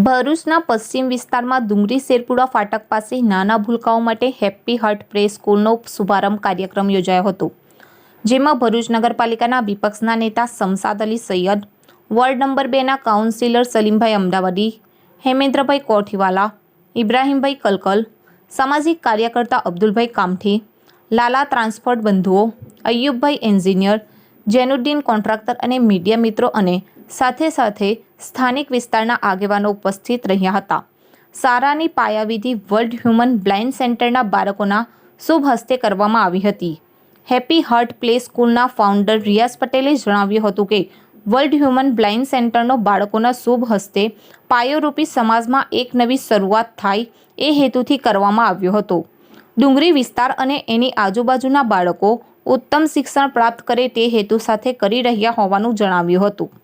ભરૂચના પશ્ચિમ વિસ્તારમાં ડુંગરી શેરપુરા ફાટક પાસે નાના ભૂલકાઓ માટે હેપી હાર્ટ પ્લે સ્કૂલનો શુભારંભ કાર્યક્રમ યોજાયો હતો, જેમાં ભરૂચ નગરપાલિકાના વિપક્ષના નેતા શમશાદ અલી સૈયદ, વોર્ડ નંબર 2ના કાઉન્સિલર સલીમભાઈ અમદાવાદી, હેમેન્દ્રભાઈ કોઠીવાલા, ઇબ્રાહીમભાઈ કલકલ, સામાજિક કાર્યકર્તા અબ્દુલભાઈ કામઠી, લાલા ટ્રાન્સપોર્ટ બંધુઓ, અય્યુબભાઈ એન્જિનિયર, જૈનુદ્દીન કોન્ટ્રાક્ટર અને મીડિયા મિત્રો અને સાથે સાથે સ્થાનિક વિસ્તારના આગેવાનો ઉપસ્થિત રહ્યા હતા। શાળાની પાયાવિધિ વર્લ્ડ હ્યુમન બ્લાઇન્ડ સેન્ટરના બાળકોના શુભ હસ્તે કરવામાં આવી હતી। હેપી હાર્ટ પ્લે સ્કૂલના ફાઉન્ડર રિયાઝ પટેલે જણાવ્યું હતું કે વર્લ્ડ હ્યુમન બ્લાઇન્ડ સેન્ટરનો બાળકોના શુભ હસ્તે પાયોરૂપી સમાજમાં એક નવી શરૂઆત થાય એ હેતુથી કરવામાં આવ્યો હતો। ડુંગરી વિસ્તાર અને એની આજુબાજુના બાળકો ઉત્તમ શિક્ષણ પ્રાપ્ત કરે તે હેતુ સાથે કરી રહ્યા હોવાનું જણાવ્યું હતું।